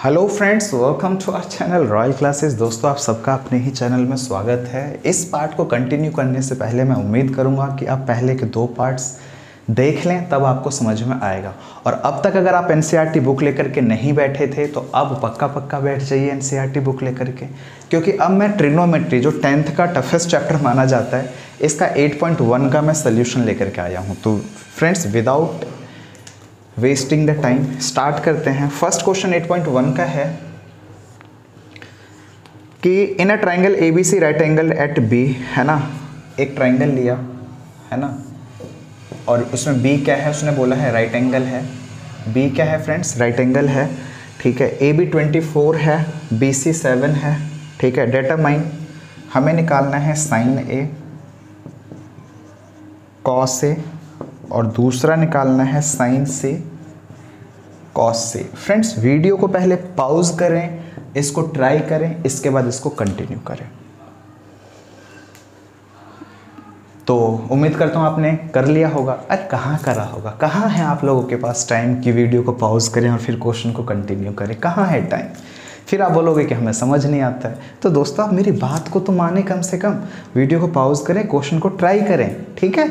Hello friends, welcome to our channel royal classes. दोस्तों, आप सबका अपने ही चैनल में स्वागत है। इस पार्ट को कंटिन्यू करने से पहले मैं उम्मीद करूंगा कि आप पहले के 2 पार्ट्स देख लें, तब आपको समझ में आएगा। और अब तक अगर आप एनसीईआरटी बुक लेकर के नहीं बैठे थे तो अब पक्का बैठ जाइए एनसीईआरटी बुक लेकर के, क्योंकि अब मैं ट्रिग्नोमेट्री जो 10th का टफेस्ट चैप्टर माना जाता है, इसका 8.1 का मैं सोल्यूशन लेकर के आया हूँ। तो friends, without wasting the time start करते हैं। फर्स्ट क्वेश्चन 8.1 का है कि in a triangle ABC right angle at B, है ना, एक ट्राइंगल लिया है ना, और उसमें B क्या है, उसने बोला है राइट एंगल है। B क्या है फ्रेंड्स, राइट एंगल है, ठीक है। AB 24 है, BC 7 है, ठीक है। डिटरमाइन, हमें निकालना है साइन A कॉस A और दूसरा निकालना है sine C cos C। Friends, video को पहले पॉज करें, इसको ट्राई करें, इसके बाद इसको कंटिन्यू करें। तो उम्मीद करता हूँ आपने कर लिया होगा। अरे कहाँ करा होगा, कहाँ है आप लोगों के पास टाइम कि वीडियो को पॉज करें और फिर क्वेश्चन को कंटिन्यू करें? कहाँ है टाइम? फिर आप बोलोगे कि हमें समझ नहीं आता है। तो दोस्तों, आप मेरी बात को तो माने, कम से कम वीडियो को पॉज करें, क्वेश्चन को ट्राई करें, ठीक है।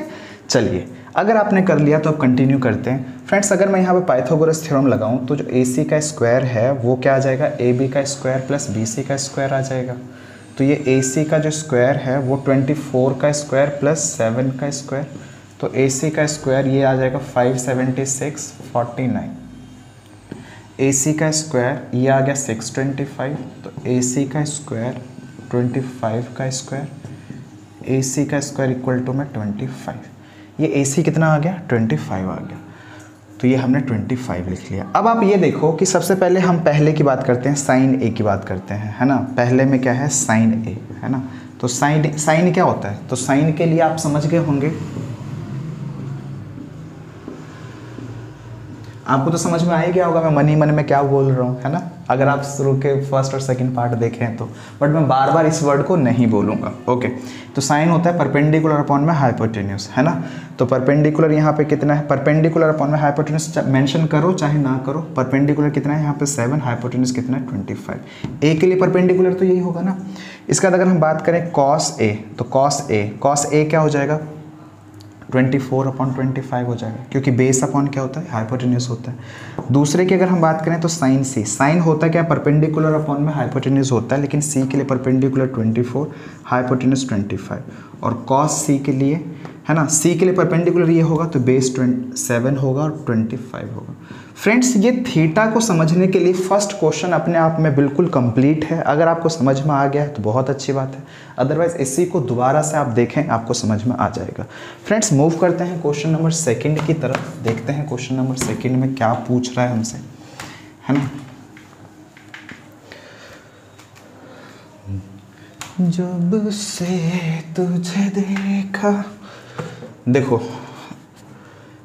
चलिए, अगर आपने कर लिया तो अब कंटिन्यू करते हैं। फ्रेंड्स, अगर मैं यहाँ पे पाइथागोरस थ्योरम लगाऊँ तो जो AC का स्क्वायर है वो क्या आ जाएगा, AB का स्क्वायर प्लस BC का स्क्वायर आ जाएगा। तो ये AC का जो स्क्वायर है वो 24 का स्क्वायर प्लस 7 का स्क्वायर, तो AC का स्क्वायर ये आ जाएगा 576 49। AC का स्क्वायर ये आ गया 625, तो AC का स्क्वायर 25 का स्क्वायर, AC का स्क्वायर इक्वल टू में 25। ये AC कितना आ गया, 25 आ गया। तो ये हमने 25 लिख लिया। अब आप ये देखो कि सबसे पहले हम पहले की बात करते हैं, साइन A की बात करते हैं, है ना। पहले में क्या है, साइन A, है ना। तो साइन क्या होता है, तो साइन के लिए आप समझ गए होंगे, आपको तो समझ में आ ही गया होगा मैं मन ही मन में क्या बोल रहा हूँ, है ना, अगर आप शुरू के फर्स्ट और सेकंड पार्ट देखें तो। बट मैं बार बार इस वर्ड को नहीं बोलूँगा, ओके। तो साइन होता है परपेंडिकुलर अपॉन में हाइपोटेन्यूस, है ना। तो परपेंडिकुलर यहाँ पे कितना है, परपेंडिकुलर अपॉन में हाइपोटेन्यूस मेंशन करो चाहे ना करो, परपेंडिकुलर कितना है यहाँ पे 7, हाइपोटेन्यूस कितना है 25। ए के लिए परपेंडिकुलर तो यही होगा ना। इसके बाद अगर हम बात करें कॉस A, तो कॉस A क्या हो जाएगा, 24/25 हो जाएगा, क्योंकि बेस अपॉन क्या होता है, हाइपोटेन्यूस होता है। दूसरे की अगर हम बात करें तो साइन C, साइन होता है क्या, परपेंडिकुलर अपॉन में हाइपोटेन्यूस होता है, लेकिन C के लिए परपेंडिकुलर 24, हाइपोटेन्यूस 25। और कॉस C के लिए, है ना, C के लिए परपेंडिकुलर ये होगा तो बेस 7 होगा और 25 होगा। फ्रेंड्स, ये थीटा को समझने के लिए फर्स्ट क्वेश्चन अपने आप में बिल्कुल कंप्लीट है। अगर आपको समझ में आ गया है तो बहुत अच्छी बात है, अदरवाइज इसी को दोबारा से आप देखें, आपको समझ में आ जाएगा। फ्रेंड्स, मूव करते हैं क्वेश्चन नंबर 2 की तरफ, देखते हैं क्वेश्चन नंबर 2 में क्या पूछ रहा है हमसे, है ना। जब से तुझे देखा, देखो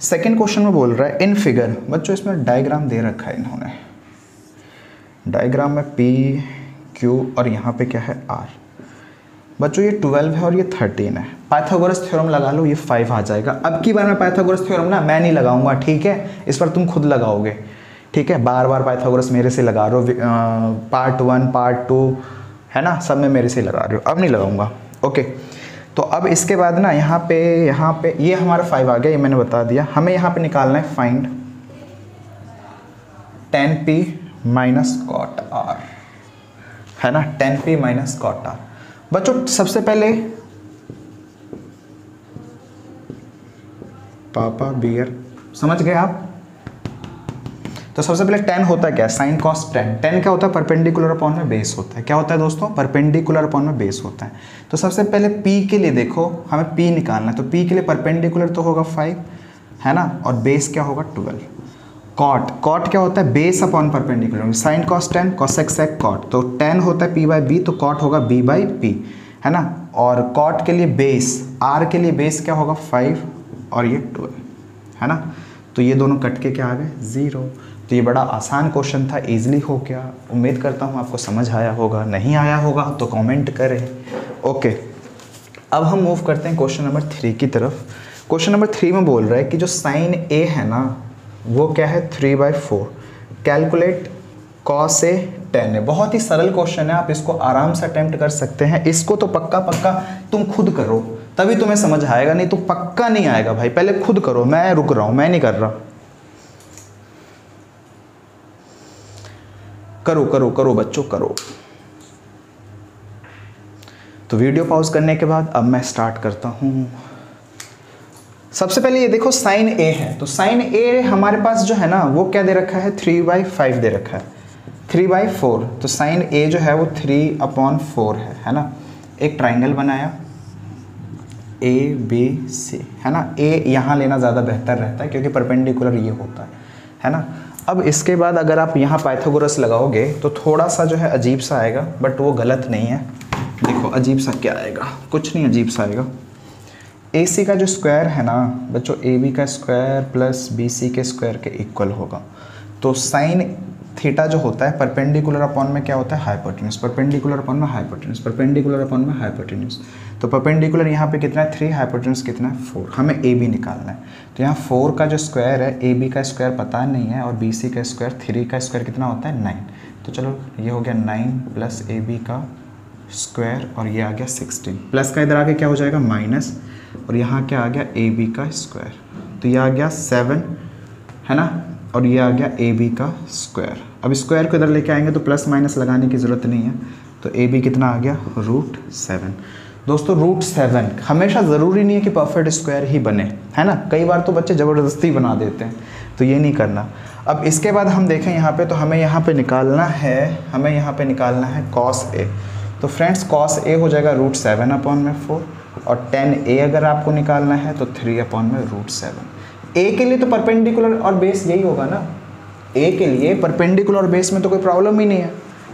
सेकेंड क्वेश्चन में बोल रहा है इन फिगर, बच्चों इसमें डायग्राम दे रखा है इन्होंने। डायग्राम में P, Q और यहाँ पे क्या है R। बच्चों ये 12 है और ये 13 है। पाइथागोरस थ्योरम लगा लो, ये 5 आ जाएगा। अब की बार में पाइथागोरस थ्योरम ना मैं नहीं लगाऊंगा, ठीक है, इस पर तुम खुद लगाओगे, ठीक है। बार बार पाइथागोरस मेरे से लगा रहे हो, पार्ट 1 पार्ट 2, है ना, सब में मेरे से लगा रहे हो, अब नहीं लगाऊंगा, ओके। तो अब इसके बाद ना यहाँ पे ये हमारा 5 आ गया, ये मैंने बता दिया। हमें यहाँ पे निकालना है find tan P minus cot R, है ना, tan P minus cot R। बच्चों सबसे पहले पापा बियर, समझ गए आप। तो सबसे पहले tan होता है क्या, साइन कॉस tan। tan क्या होता है, परपेंडिकुलर अपॉन में बेस होता है। क्या होता है दोस्तों, परपेंडिकुलर अपॉन में बेस होता है। तो सबसे पहले P के लिए देखो, हमें P निकालना है, तो P के लिए परपेंडिकुलर तो होगा 5, है ना, और बेस क्या होगा 12। कॉट क्या होता है, base upon perpendicular, sine cos tan cosec sec cot, तो tan होता है P/B, तो कॉट होगा B/P, है ना। और कॉट के लिए बेस, R के लिए बेस क्या होगा 5 और ये 12, है ना। तो ये दोनों कट के क्या आ गए, 0। तो ये बड़ा आसान क्वेश्चन था, इजीली हो गया। उम्मीद करता हूँ आपको समझ आया होगा, नहीं आया होगा तो कमेंट करें, ओके। अब हम मूव करते हैं क्वेश्चन नंबर 3 की तरफ। क्वेश्चन नंबर 3 में बोल रहा है कि जो साइन A है ना वो क्या है 3/4। कैलकुलेट कॉस ए टेन है। बहुत ही सरल क्वेश्चन है, आप इसको आराम से अटेम्प्ट कर सकते हैं। इसको तो पक्का पक्का तुम खुद करो तभी तुम्हें समझ आएगा, नहीं तो पक्का नहीं आएगा भाई। पहले खुद करो, मैं रुक रहा हूं, मैं नहीं कर रहा। करो करो करो बच्चों करो। तो वीडियो पॉज करने के बाद अब मैं स्टार्ट करता हूं। सबसे पहले ये देखो साइन ए है, तो साइन ए हमारे पास जो है ना वो क्या दे रखा है, 3/5 दे रखा है, 3/4। तो साइन ए जो है वो 3/4 है ना। एक ट्राइंगल बनाया ABC, है ना। ए यहाँ लेना ज़्यादा बेहतर रहता है क्योंकि परपेंडिकुलर ये होता है ना। अब इसके बाद अगर आप यहाँ पाइथागोरस लगाओगे तो थोड़ा सा जो है अजीब सा आएगा, बट वो गलत नहीं है। देखो अजीब सा क्या आएगा, कुछ नहीं अजीब सा आएगा। AC का जो स्क्वायर है ना बच्चों, AB का स्क्वायर प्लस BC के स्क्वायर के इक्वल होगा। तो साइन थीटा जो होता है परपेंडिकुलर अपॉन में क्या होता है, हाइपोटेन्यूज। परपेंडिकुलर अपॉन में हाइपोटेन्यूज, परपेंडिकुलर अपॉन में हाइपोटेन्यूज। तो परपेंडिकुलर यहाँ पे कितना है 3, हाइपोटेन्यूज कितना है 4। हमें AB निकालना है। तो यहाँ 4 का जो स्क्वायर है, AB का स्क्वायर पता नहीं है, और BC का स्क्वायर, 3 का स्क्वायर कितना होता है 9। तो चलो ये हो गया 9 प्लस AB का स्क्वायर, और ये आ गया 16। प्लस का इधर आके क्या हो जाएगा माइनस, और यहाँ क्या आ गया AB का स्क्वायर। तो ये आ गया 7, है ना, और ये आ गया AB का स्क्वायर। अब स्क्वायर को इधर लेके आएंगे तो प्लस माइनस लगाने की ज़रूरत नहीं है। तो AB कितना आ गया √7। दोस्तों √7 हमेशा ज़रूरी नहीं है कि परफेक्ट स्क्वायर ही बने, है ना। कई बार तो बच्चे ज़बरदस्ती बना देते हैं, तो ये नहीं करना। अब इसके बाद हम देखें यहाँ पे, तो हमें यहाँ पे निकालना है cos A। तो फ्रेंड्स cos A हो जाएगा √7/4, और tan A अगर आपको निकालना है तो 3/√7। A के लिए तो परपेंडिकुलर और बेस यही होगा ना, A के लिए परपेंडिकुलर और बेस में तो कोई प्रॉब्लम ही नहीं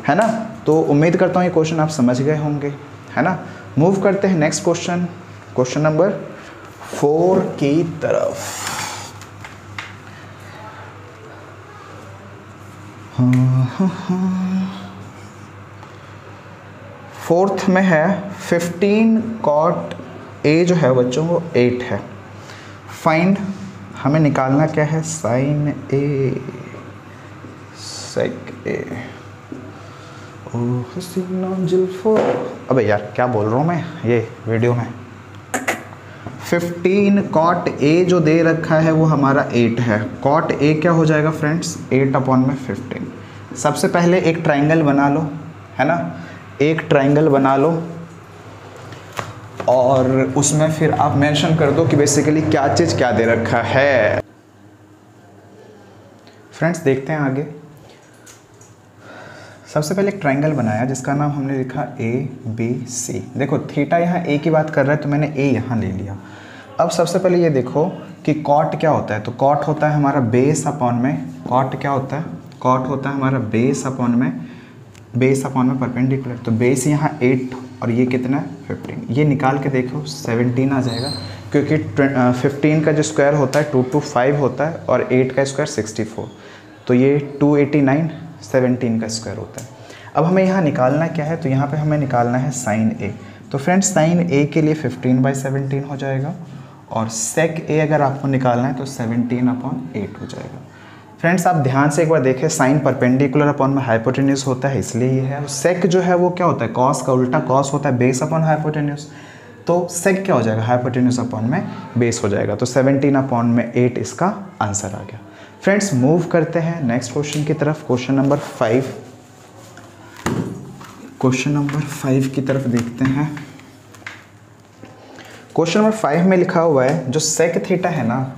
है ना। तो उम्मीद करता हूँ ये क्वेश्चन आप समझ गए होंगे, है ना। मूव करते हैं नेक्स्ट क्वेश्चन, क्वेश्चन नंबर 4 की तरफ। फोर्थ में है 15 cot A जो है बच्चों वो 8 है। फाइंड, हमें निकालना क्या है, साइन A सेक A। ओह हसीना जुल्फों, अबे यार क्या बोल रहा हूँ मैं ये वीडियो में। 15 cot A जो दे रखा है वो हमारा 8 है। cot A क्या हो जाएगा फ्रेंड्स, 8/15। सबसे पहले एक ट्राइंगल बना लो, है ना, एक ट्राइंगल बना लो, और उसमें फिर आप मेंशन कर दो कि बेसिकली क्या चीज़ क्या दे रखा है। फ्रेंड्स देखते हैं आगे। सबसे पहले एक ट्राइंगल बनाया जिसका नाम हमने लिखा ABC। देखो थीटा यहाँ A की बात कर रहा है तो मैंने A यहाँ ले लिया। अब सबसे पहले ये देखो कि कॉट क्या होता है, तो कॉट होता है हमारा बेस अपॉन में, कॉट क्या होता है, कॉट होता है हमारा बेस अपॉन में, बेस अपॉन में परपेंडिकुलर। तो बेस यहाँ 8 और ये कितना है 15। ये निकाल के देखो 17 आ जाएगा, क्योंकि 15 का जो स्क्वायर होता है 2 to 5 होता है, और 8 का स्क्वायर 64। तो ये 289 17 का स्क्वायर होता है। अब हमें यहाँ निकालना क्या है, तो यहाँ पे हमें निकालना है साइन A। तो फ्रेंड्स साइन A के लिए 15/17 हो जाएगा, और सेक A अगर आपको निकालना है तो 17/8 हो जाएगा। फ्रेंड्स आप ध्यान से एक बार देखें, साइन परपेंडिकुलर अपॉन में हाइपोटेन्यूज होता है इसलिए ये है। सेक जो है वो क्या होता है, कॉस का उल्टा, कॉस होता है बेस अपॉन हाइपोटेन्यूज। तो सेक क्या हो जाएगा, हाइपोटेन्यूज अपॉन में बेस हो जाएगा। तो 17/8 इसका आंसर आ गया। फ्रेंड्स मूव करते हैं नेक्स्ट क्वेश्चन की तरफ, क्वेश्चन नंबर 5। क्वेश्चन नंबर 5 की तरफ देखते हैं। क्वेश्चन नंबर 5 में लिखा हुआ है जो सेक थीटा है ना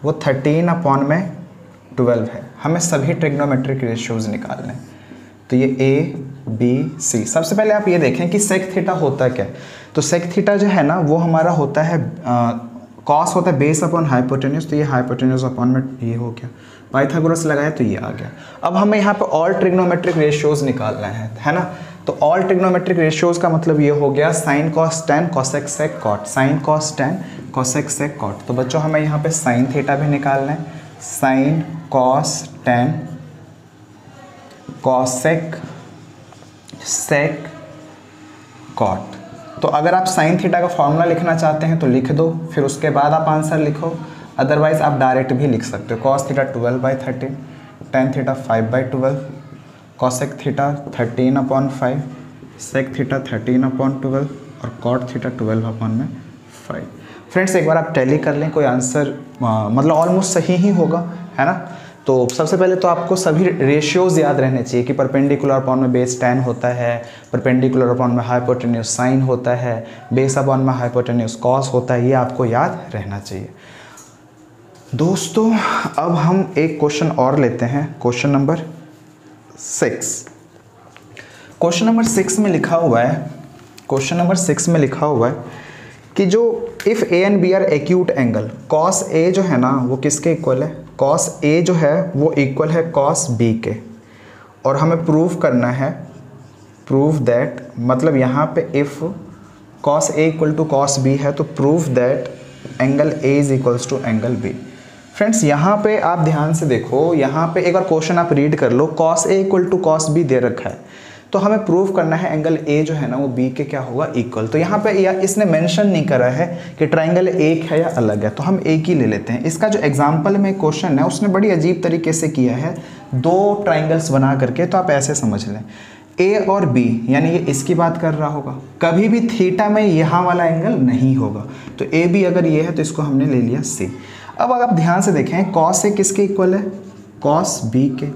वो 13/12 है। हमें सभी ट्रिग्नोमेट्रिक रेशियोज निकालने हैं। तो ये A B C। सबसे पहले आप ये देखें कि सेक थीटा होता क्या है। तो सेक थीटा जो है ना वो हमारा होता है कॉस होता है बेस अपॉन हाइपोटेन्यूज। तो ये हाइपोटेन्यूज अपॉन में ये हो गया, पाइथागोरस लगाया तो ये आ गया। अब हमें यहाँ पे ऑल ट्रिग्नोमेट्रिक रेशियोज निकालना है ना। तो ऑल ट्रिग्नोमेट्रिक रेशियोज का मतलब ये हो गया sine cos tan cosec sec cot, sine cos tan cosec sec cot. तो बच्चों हमें यहाँ पे साइन थीटा भी निकालना है, sine cos tan cosec sec cot. तो अगर आप साइन थीटा का फॉर्मूला लिखना चाहते हैं तो लिख दो, फिर उसके बाद आप आंसर लिखो, अदरवाइज आप डायरेक्ट भी लिख सकते हो। Cos theta 12/13 tan theta 5/12, cosec theta 13/5, sec theta 13/12 और cot थीटा 12/5। फ्रेंड्स एक बार आप टैली कर लें, कोई आंसर मतलब ऑलमोस्ट सही ही होगा, है ना। तो सबसे पहले तो आपको सभी रेशियोज़ याद रहने चाहिए कि परपेंडिकुलर अपॉन में बेस tan होता है, परपेंडिकुलर अपॉन में हाइपोटेन्यूज साइन होता है, बेस अपॉन में हाइपोटेन्यूज कॉस होता है, ये आपको याद रहना चाहिए। दोस्तों अब हम एक क्वेश्चन और लेते हैं, क्वेश्चन नंबर 6। क्वेश्चन नंबर 6 में लिखा हुआ है, क्वेश्चन नंबर 6 में लिखा हुआ है कि जो if A and B are acute angle, cos A जो है ना वो किसके इक्वल है, कॉस ए जो है वो इक्वल है कॉस बी के, और हमें प्रूव करना है, प्रूव दैट, मतलब यहाँ पे if cos A equal to cos B है तो prove that angle A is equals to angle B. Friends यहाँ पे आप ध्यान से देखो, यहाँ पे एक बार क्वेश्चन आप रीड कर लो, cos A equal to cos B दे रखा है, तो हमें प्रूव करना है एंगल ए जो है ना वो बी के क्या होगा, इक्वल। तो यहाँ पे इसने मेंशन नहीं करा है कि ट्राइंगल एक है या अलग है, तो हम एक ही ले लेते हैं। इसका जो एग्जांपल में क्वेश्चन है उसने बड़ी अजीब तरीके से किया है, दो ट्राइंगल्स बना करके, तो आप ऐसे समझ लें ए और बी, यानी ये इसकी बात कर रहा होगा, कभी भी थीटा में यहाँ वाला एंगल नहीं होगा, तो ए बी अगर ये है तो इसको हमने ले लिया सी। अब अगर आप ध्यान से देखें कॉस ए किसके इक्वल है, कॉस बी के।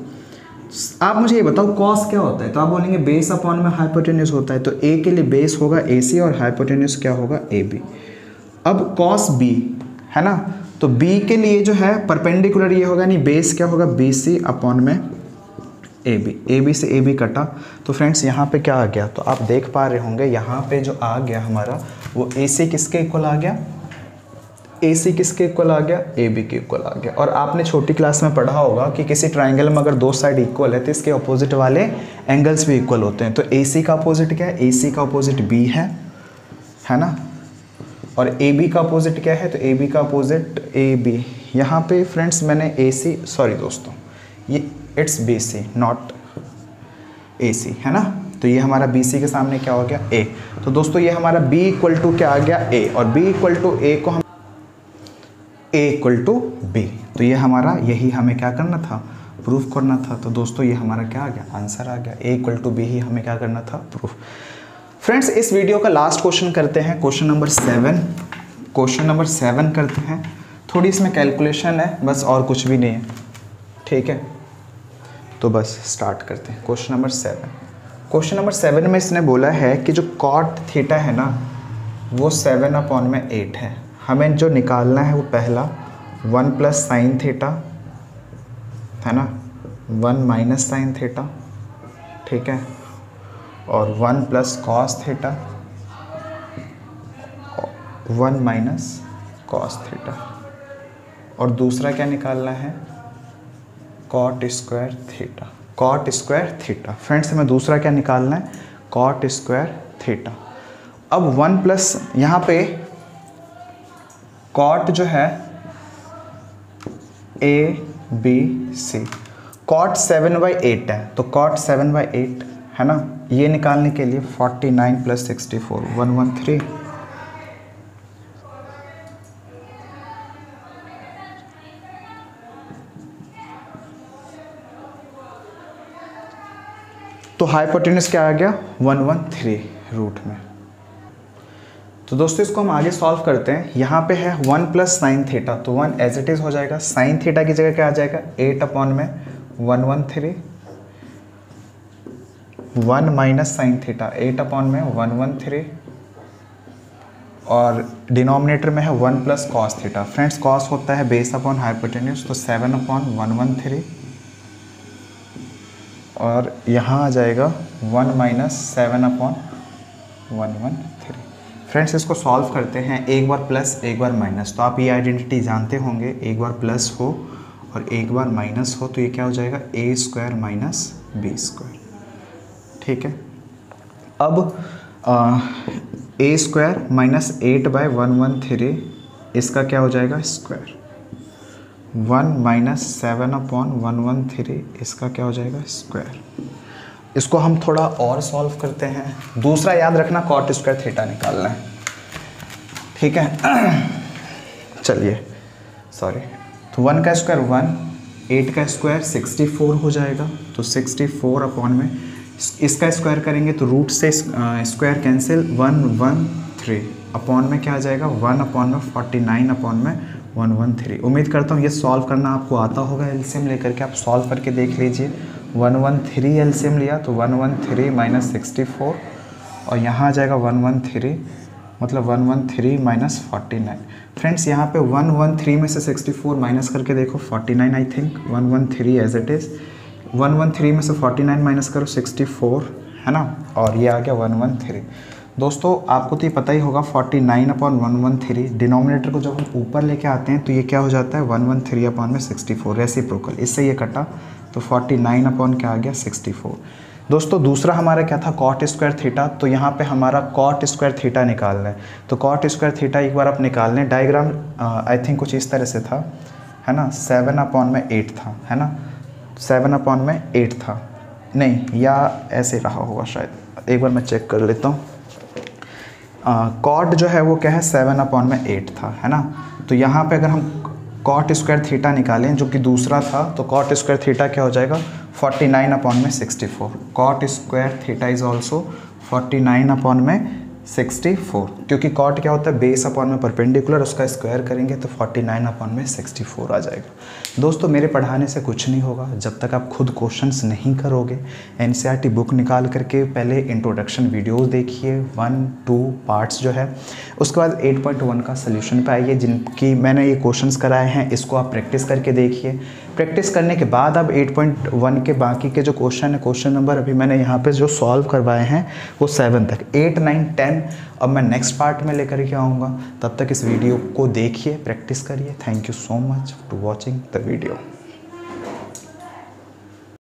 आप मुझे ये बताओ कॉस क्या होता है, तो आप बोलेंगे बेस अपॉन में हाइपोटेन्यूज होता है, तो ए के लिए बेस होगा ए सी और हाइपोटेन्यूज क्या होगा, ए बी। अब कॉस बी है ना, तो बी के लिए जो है परपेंडिकुलर ये होगा, नहीं बेस क्या होगा, बी सी अपॉन में ए बी से ए बी कटा, तो फ्रेंड्स यहाँ पे क्या आ गया, तो आप देख पा रहे होंगे यहाँ पे जो आ गया हमारा वो ए सी किसके इक्वल आ गया, ए सी किसके इक्वल आ गया, ए बी के इक्वल आ गया। और आपने छोटी क्लास में पढ़ा होगा कि किसी ट्राइंगल में अगर दो साइड इक्वल है तो इसके अपोजिट वाले एंगल्स भी इक्वल होते हैं। तो ए सी का अपोजिट क्या है, ए सी का अपोजिट बी है ना, और ए बी का अपोजिट क्या है, तो ए बी का अपोजिट ए बी। यहाँ पे फ्रेंड्स मैंने ए सी, सॉरी दोस्तों ये it's B C not A C, है ना, तो ये हमारा बी सी के सामने क्या हो गया, ए। तो दोस्तों ये हमारा बी इक्वल टू क्या आ गया, ए, और बी इक्वल टू ए को हम ए इक्वल टू बी, तो ये हमारा यही हमें क्या करना था, प्रूफ करना था। तो दोस्तों ये हमारा क्या आ गया, आंसर आ गया, ए इक्वल टू बी ही हमें क्या करना था, प्रूफ। फ्रेंड्स इस वीडियो का लास्ट क्वेश्चन करते हैं, क्वेश्चन नंबर 7। क्वेश्चन नंबर 7 करते हैं, थोड़ी इसमें कैलकुलेशन है बस, और कुछ भी नहीं है, ठीक है। तो बस स्टार्ट करते हैं क्वेश्चन नंबर 7। क्वेश्चन नंबर 7 में इसने बोला है कि जो कॉट थीटा है ना वो 7/8 है। हमें जो निकालना है वो पहला 1 प्लस साइन थीटा है ना, 1 माइनस साइन थीटा, ठीक है, और 1 plus cos theta, 1 minus cos theta, और दूसरा क्या निकालना है, cot square theta, cot square theta. Friends हमें दूसरा क्या निकालना है, कॉट स्क्वायर थीटा। अब 1 प्लस यहाँ पे कॉट जो है ए बी सी, कॉट 7/8 है, तो कॉट 7/8 है ना, ये निकालने के लिए 49 प्लस 64 113, तो हाइपोटेन्यूज क्या आ गया, 113 रूट में। तो दोस्तों इसको हम आगे सॉल्व करते हैं। यहाँ पे है 1 प्लस साइन थीटा, तो 1 एज इट इज़ हो जाएगा, साइन थीटा की जगह क्या आ जाएगा, 8/113, 1 माइनस साइन थीटा 8/113, और डिनोमिनेटर में है 1 plus cos theta. Friends cos होता है बेस अपॉन हाइपोटेन्यूज, तो 7/113, और यहाँ आ जाएगा 1 माइनस 7/113। फ्रेंड्स इसको सॉल्व करते हैं, एक बार प्लस एक बार माइनस, तो आप ये आइडेंटिटी जानते होंगे, एक बार प्लस हो और एक बार माइनस हो तो ये क्या हो जाएगा, ए स्क्वायर माइनस बी स्क्वायर, ठीक है। अब ए स्क्वायर माइनस 8/113 इसका क्या हो जाएगा, स्क्वायर, 1 माइनस 7/113 इसका क्या हो जाएगा, स्क्वायर। इसको हम थोड़ा और सॉल्व करते हैं। दूसरा याद रखना कॉट स्क्वायर थीटा निकालना है, ठीक है। चलिए सॉरी, तो 1 का स्क्वायर 1, 8 का स्क्वायर 64 हो जाएगा, तो 64 अपॉन में इसका स्क्वायर करेंगे तो रूट से स्क्वायर कैंसिल 113 अपॉन में क्या आ जाएगा 1 अपॉन में 49 अपॉन में 113। उम्मीद करता हूँ ये सॉल्व करना आपको आता होगा। एलसीएम लेकर के आप सॉल्व करके देख लीजिए। 113 एलसीएम लिया तो 113 माइनस 64 और यहाँ आ जाएगा 113 मतलब 113 माइनस 49। फ्रेंड्स यहाँ पे 113 में से 64 माइनस करके देखो 49 I think 113 as it is. 113 में से 49 माइनस करो 64 है ना, और ये आ गया 113। दोस्तों आपको तो ये पता ही होगा 49 अपॉन 113 डिनोमिनेटर को जब हम ऊपर लेके आते हैं तो ये क्या हो जाता है 113 अपॉन में 64 रेसिप्रोकल, इससे ये कटा तो 49 अपॉन क्या आ गया 64। दोस्तों दूसरा हमारा क्या था कॉट स्क्वायर थीटा, तो यहाँ पे हमारा कॉट स्क्वायर थीटा निकालना है। तो कॉट स्क्वायर थीटा एक बार आप निकाल लें। डायग्राम आई थिंक कुछ इस तरह से था है ना, 7 अपॉन में 8 था है ना, 7 अपॉन में 8 था नहीं, या ऐसे रहा होगा शायद, एक बार मैं चेक कर लेता हूँ। कॉट जो है वो क्या है 7 अपॉन में 8 था है ना। तो यहाँ पे अगर हम कॉट स्क्वायर थीटा निकालें जो कि दूसरा था, तो कॉट स्क्वायर थीटा क्या हो जाएगा 49 अपॉन में 64। Cot square theta is also 49 upon में 64, क्योंकि कॉट क्या होता है बेस अपॉन में परपेंडिकुलर, उसका स्क्वायर करेंगे तो 49 अपॉन में 64 आ जाएगा। दोस्तों मेरे पढ़ाने से कुछ नहीं होगा जब तक आप खुद क्वेश्चंस नहीं करोगे। एनसीईआरटी बुक निकाल करके पहले इंट्रोडक्शन वीडियोस देखिए 1-2 पार्ट्स जो है, उसके बाद 8.1 का सोल्यूशन पे आइए जिनकी मैंने ये क्वेश्चंस कराए हैं, इसको आप प्रैक्टिस करके देखिए। प्रैक्टिस करने के बाद अब 8.1 के बाकी के जो क्वेश्चन है, क्वेश्चन नंबर अभी मैंने यहाँ पे जो सॉल्व करवाए हैं वो 7 तक, 8, 9, 10 अब मैं नेक्स्ट पार्ट में लेकर के आऊँगा। तब तक इस वीडियो को देखिए, प्रैक्टिस करिए। Thank you so much to watching the video.